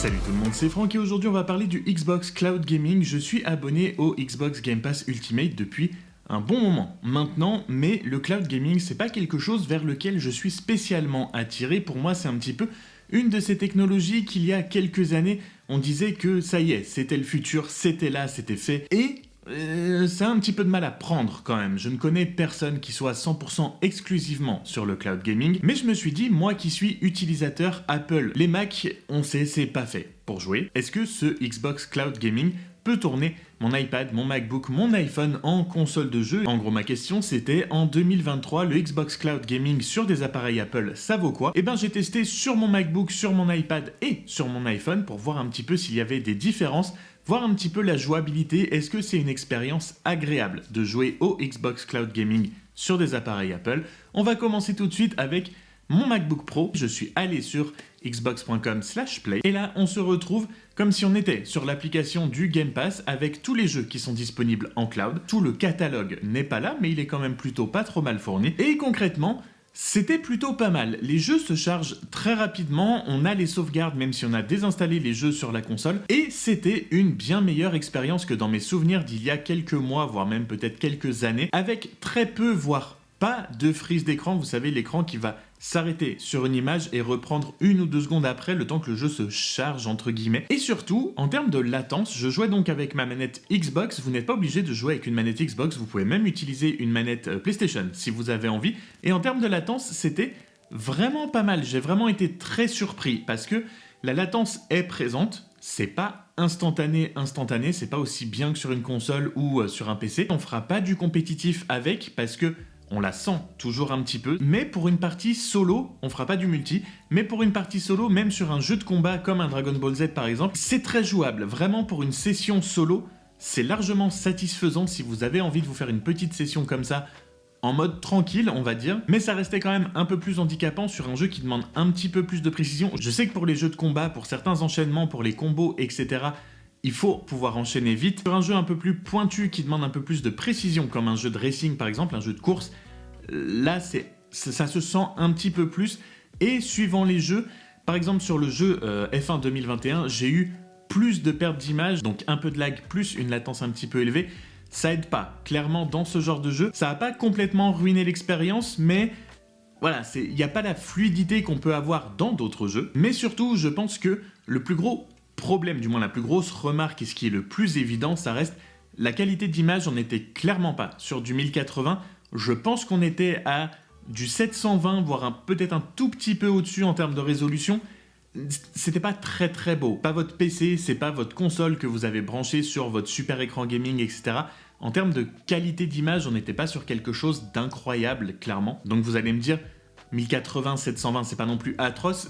Salut tout le monde, c'est Franck et aujourd'hui on va parler du Xbox Cloud Gaming. Je suis abonné au Xbox Game Pass Ultimate depuis un bon moment maintenant, mais le cloud gaming c'est pas quelque chose vers lequel je suis spécialement attiré. Pour moi c'est un petit peu une de ces technologies qu'il y a quelques années on disait que ça y est, c'était le futur, c'était là, c'était fait, et ça a un petit peu de mal à prendre quand même. Je ne connais personne qui soit 100% exclusivement sur le cloud gaming, mais je me suis dit, moi qui suis utilisateur Apple, les Mac, on sait, c'est pas fait pour jouer. Est-ce que ce Xbox Cloud Gaming peut tourner mon iPad, mon MacBook, mon iPhone en console de jeu? En gros, ma question c'était, en 2023, le Xbox Cloud Gaming sur des appareils Apple, ça vaut quoi? Et ben j'ai testé sur mon MacBook, sur mon iPad et sur mon iPhone pour voir un petit peu s'il y avait des différences, voir un petit peu la jouabilité. Est-ce que c'est une expérience agréable de jouer au Xbox Cloud Gaming sur des appareils Apple? On va commencer tout de suite avec mon MacBook Pro. Je suis allé sur xbox.com/play et là on se retrouve comme si on était sur l'application du Game Pass avec tous les jeux qui sont disponibles en cloud. Tout le catalogue n'est pas là, mais il est quand même plutôt pas trop mal fourni. Et concrètement, c'était plutôt pas mal. Les jeux se chargent très rapidement, on a les sauvegardes même si on a désinstallé les jeux sur la console, et c'était une bien meilleure expérience que dans mes souvenirs d'il y a quelques mois, voire même peut-être quelques années, avec très peu, voire pas de freeze d'écran. Vous savez, l'écran qui va s'arrêter sur une image et reprendre 1 ou 2 secondes après, le temps que le jeu se charge entre guillemets. Et surtout, en termes de latence, je jouais donc avec ma manette Xbox. Vous n'êtes pas obligé de jouer avec une manette Xbox, vous pouvez même utiliser une manette PlayStation si vous avez envie. Et en termes de latence, c'était vraiment pas mal. J'ai vraiment été très surpris parce que la latence est présente. C'est pas instantané, c'est pas aussi bien que sur une console ou sur un PC. On fera pas du compétitif avec parce que on la sent toujours un petit peu, mais pour une partie solo, on fera pas du multi, mais pour une partie solo, même sur un jeu de combat comme un Dragon Ball Z par exemple, c'est très jouable. Vraiment pour une session solo, c'est largement satisfaisant si vous avez envie de vous faire une petite session comme ça, en mode tranquille, on va dire, mais ça restait quand même un peu plus handicapant sur un jeu qui demande un petit peu plus de précision. Je sais que pour les jeux de combat, pour certains enchaînements, pour les combos, etc., il faut pouvoir enchaîner vite. Sur un jeu un peu plus pointu qui demande un peu plus de précision, comme un jeu de racing par exemple, un jeu de course, là ça se sent un petit peu plus. Et suivant les jeux, par exemple sur le jeu F1 2021, j'ai eu plus de pertes d'image, donc un peu de lag plus une latence un petit peu élevée. Ça aide pas, clairement dans ce genre de jeu. Ça n'a pas complètement ruiné l'expérience, mais voilà, il n'y a pas la fluidité qu'on peut avoir dans d'autres jeux. Mais surtout, je pense que le plus gros problème, du moins la plus grosse remarque et ce qui est le plus évident, ça reste la qualité d'image. On n'était clairement pas sur du 1080. Je pense qu'on était à du 720, voire peut-être un tout petit peu au-dessus en termes de résolution. C'était pas très très beau. Pas votre PC, c'est pas votre console que vous avez branchée sur votre super écran gaming, etc. En termes de qualité d'image, on n'était pas sur quelque chose d'incroyable, clairement. Donc vous allez me dire, 1080, 720, c'est pas non plus atroce.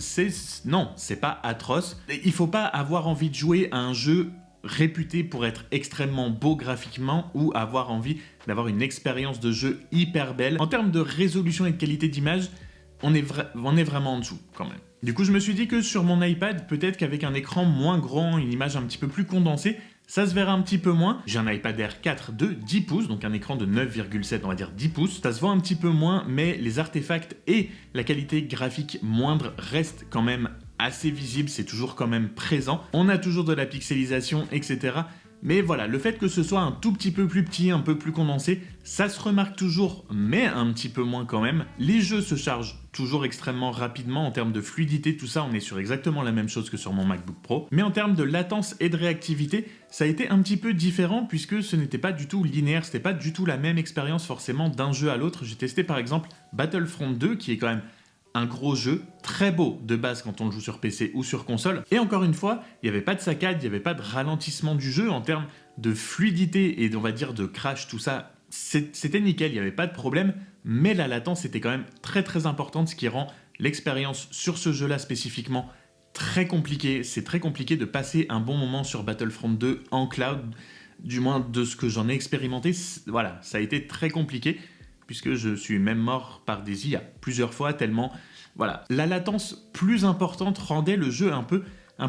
Non, c'est pas atroce. Il faut pas avoir envie de jouer à un jeu réputé pour être extrêmement beau graphiquement ou avoir envie d'avoir une expérience de jeu hyper belle. En termes de résolution et de qualité d'image, on est vraiment en dessous quand même. Du coup, je me suis dit que sur mon iPad, peut-être qu'avec un écran moins grand, une image un petit peu plus condensée, ça se verra un petit peu moins. J'ai un iPad Air 4 de 10 pouces, donc un écran de 9,7, on va dire 10 pouces. Ça se voit un petit peu moins, mais les artefacts et la qualité graphique moindre restent quand même assez visibles, c'est toujours quand même présent. On a toujours de la pixelisation, etc. Mais voilà, le fait que ce soit un tout petit peu plus petit, un peu plus condensé, ça se remarque toujours, mais un petit peu moins quand même. Les jeux se chargent toujours extrêmement rapidement en termes de fluidité, tout ça, on est sur exactement la même chose que sur mon MacBook Pro. Mais en termes de latence et de réactivité, ça a été un petit peu différent puisque ce n'était pas du tout linéaire, c'était pas du tout la même expérience forcément d'un jeu à l'autre. J'ai testé par exemple Battlefront 2 qui est quand même un gros jeu, très beau de base quand on le joue sur PC ou sur console. Et encore une fois, il n'y avait pas de saccade, il n'y avait pas de ralentissement du jeu en termes de fluidité et on va dire de crash, tout ça. C'était nickel, il n'y avait pas de problème, mais la latence était quand même très très importante, ce qui rend l'expérience sur ce jeu-là spécifiquement très compliquée. C'est très compliqué de passer un bon moment sur Battlefront 2 en cloud, du moins de ce que j'en ai expérimenté. Voilà, ça a été très compliqué, puisque je suis même mort par des IA plusieurs fois, tellement, voilà. La latence plus importante rendait le jeu un peu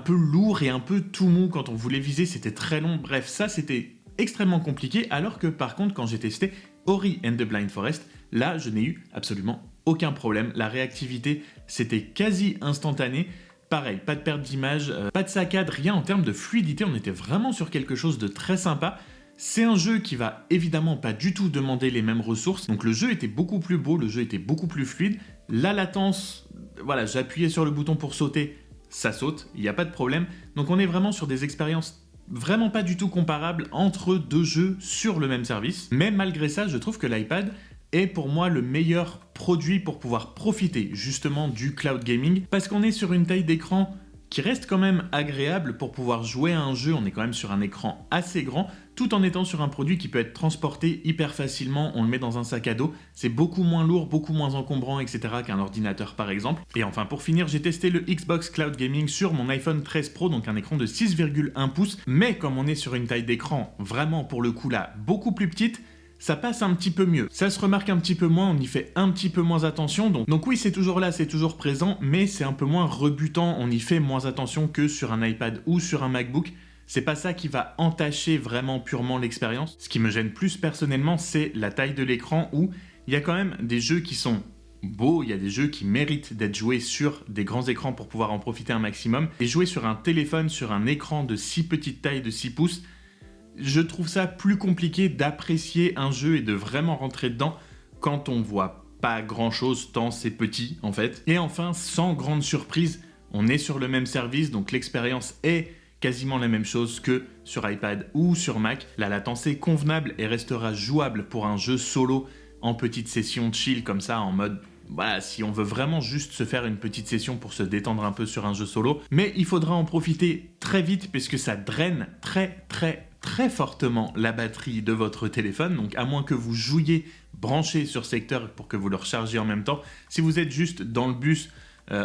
lourd et un peu tout mou. Quand on voulait viser, c'était très long. Bref, ça, c'était extrêmement compliqué, alors que par contre, quand j'ai testé Ori and the Blind Forest, là, je n'ai eu absolument aucun problème. La réactivité, c'était quasi instantané. pareil, pas de perte d'image, pas de saccade, rien en termes de fluidité, on était vraiment sur quelque chose de très sympa. C'est un jeu qui va évidemment pas du tout demander les mêmes ressources, donc le jeu était beaucoup plus beau, le jeu était beaucoup plus fluide. La latence, voilà, j'appuyais sur le bouton pour sauter, ça saute, il n'y a pas de problème. Donc on est vraiment sur des expériences vraiment pas du tout comparables entre deux jeux sur le même service. Mais malgré ça, je trouve que l'iPad est pour moi le meilleur produit pour pouvoir profiter justement du cloud gaming, parce qu'on est sur une taille d'écran qui reste quand même agréable pour pouvoir jouer à un jeu. On est quand même sur un écran assez grand, tout en étant sur un produit qui peut être transporté hyper facilement. On le met dans un sac à dos, c'est beaucoup moins lourd, beaucoup moins encombrant, etc. qu'un ordinateur par exemple. Et enfin pour finir, j'ai testé le Xbox Cloud Gaming sur mon iPhone 13 Pro, donc un écran de 6,1 pouces. Mais comme on est sur une taille d'écran vraiment pour le coup là beaucoup plus petite, ça passe un petit peu mieux. Ça se remarque un petit peu moins, on y fait un petit peu moins attention. Donc oui, c'est toujours là, c'est toujours présent, mais c'est un peu moins rebutant, on y fait moins attention que sur un iPad ou sur un MacBook. C'est pas ça qui va entacher vraiment purement l'expérience. Ce qui me gêne plus personnellement, c'est la taille de l'écran, où il y a quand même des jeux qui sont beaux, il y a des jeux qui méritent d'être joués sur des grands écrans pour pouvoir en profiter un maximum. Et jouer sur un téléphone, sur un écran de si petite taille, de 6 pouces, je trouve ça plus compliqué d'apprécier un jeu et de vraiment rentrer dedans quand on voit pas grand chose tant c'est petit en fait. Et enfin, sans grande surprise, on est sur le même service, donc l'expérience est quasiment la même chose que sur iPad ou sur Mac. La latence est convenable et restera jouable pour un jeu solo en petite session chill comme ça, en mode voilà, si on veut vraiment juste se faire une petite session pour se détendre un peu sur un jeu solo. Mais il faudra en profiter très vite puisque ça draine très fortement la batterie de votre téléphone, donc à moins que vous jouiez branché sur secteur pour que vous le rechargiez en même temps. Si vous êtes juste dans le bus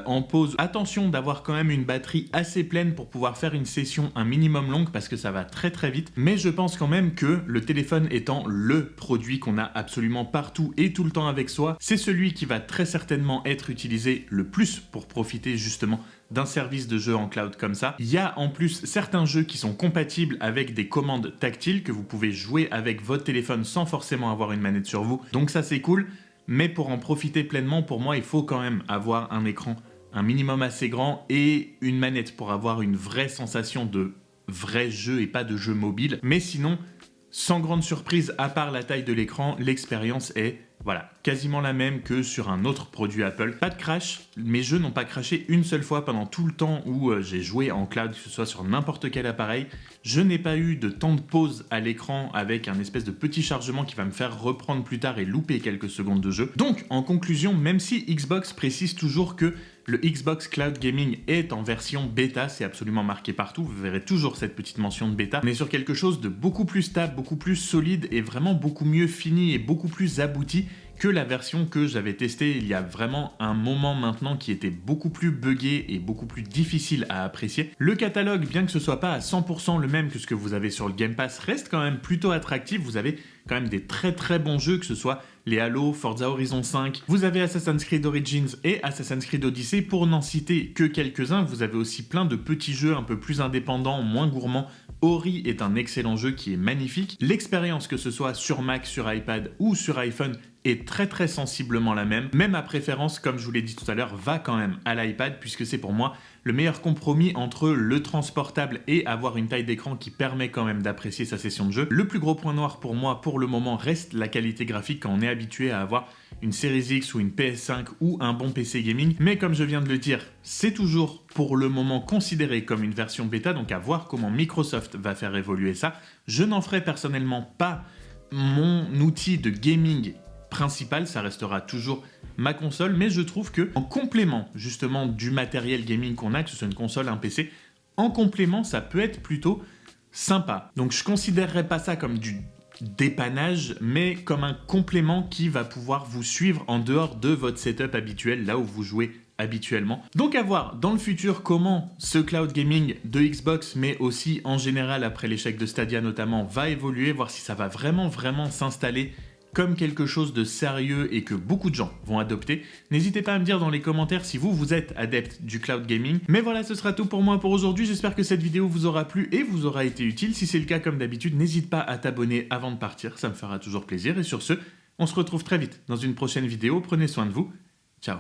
en pause, attention d'avoir quand même une batterie assez pleine pour pouvoir faire une session un minimum longue parce que ça va très vite. Mais je pense quand même que le téléphone étant le produit qu'on a absolument partout et tout le temps avec soi, c'est celui qui va très certainement être utilisé le plus pour profiter justement d'un service de jeu en cloud comme ça. Il y a en plus certains jeux qui sont compatibles avec des commandes tactiles que vous pouvez jouer avec votre téléphone sans forcément avoir une manette sur vous. Donc ça c'est cool, mais pour en profiter pleinement, pour moi, il faut quand même avoir un écran un minimum assez grand et une manette pour avoir une vraie sensation de vrai jeu et pas de jeu mobile. Mais sinon, sans grande surprise, à part la taille de l'écran, l'expérience est voilà, quasiment la même que sur un autre produit Apple. Pas de crash, mes jeux n'ont pas crashé une seule fois pendant tout le temps où j'ai joué en cloud, que ce soit sur n'importe quel appareil. Je n'ai pas eu de temps de pause à l'écran avec un espèce de petit chargement qui va me faire reprendre plus tard et louper quelques secondes de jeu. Donc, en conclusion, même si Xbox précise toujours que le Xbox Cloud Gaming est en version bêta, c'est absolument marqué partout, vous verrez toujours cette petite mention de bêta. On est sur quelque chose de beaucoup plus stable, beaucoup plus solide et vraiment beaucoup mieux fini et beaucoup plus abouti que la version que j'avais testée il y a vraiment un moment maintenant qui était beaucoup plus buggée et beaucoup plus difficile à apprécier. Le catalogue, bien que ce soit pas à 100% le même que ce que vous avez sur le Game Pass, reste quand même plutôt attractif. Vous avez quand même des très bons jeux, que ce soit les Halo, Forza Horizon 5, vous avez Assassin's Creed Origins et Assassin's Creed Odyssey, pour n'en citer que quelques-uns. Vous avez aussi plein de petits jeux un peu plus indépendants, moins gourmands. Ori est un excellent jeu qui est magnifique. L'expérience, que ce soit sur Mac, sur iPad ou sur iPhone, est très sensiblement la même. Même ma préférence, comme je vous l'ai dit tout à l'heure, va quand même à l'iPad, puisque c'est pour moi le meilleur compromis entre le transportable et avoir une taille d'écran qui permet quand même d'apprécier sa session de jeu. Le plus gros point noir pour moi, pour le moment, reste la qualité graphique quand on est habitué à avoir une Series X ou une PS5 ou un bon PC gaming. Mais comme je viens de le dire, c'est toujours pour le moment considéré comme une version bêta, donc à voir comment Microsoft va faire évoluer ça. Je n'en ferai personnellement pas mon outil de gaming principal, ça restera toujours ma console, mais je trouve que en complément justement du matériel gaming qu'on a, que ce soit une console, un PC, en complément ça peut être plutôt sympa. Donc je considérerais pas ça comme du dépannage, mais comme un complément qui va pouvoir vous suivre en dehors de votre setup habituel, là où vous jouez habituellement. Donc à voir dans le futur comment ce cloud gaming de Xbox, mais aussi en général après l'échec de Stadia notamment, va évoluer, voir si ça va vraiment s'installer comme quelque chose de sérieux et que beaucoup de gens vont adopter. N'hésitez pas à me dire dans les commentaires si vous êtes adepte du cloud gaming. Mais voilà, ce sera tout pour moi pour aujourd'hui. J'espère que cette vidéo vous aura plu et vous aura été utile. Si c'est le cas, comme d'habitude, n'hésite pas à t'abonner avant de partir, ça me fera toujours plaisir. Et sur ce, on se retrouve très vite dans une prochaine vidéo. Prenez soin de vous. Ciao.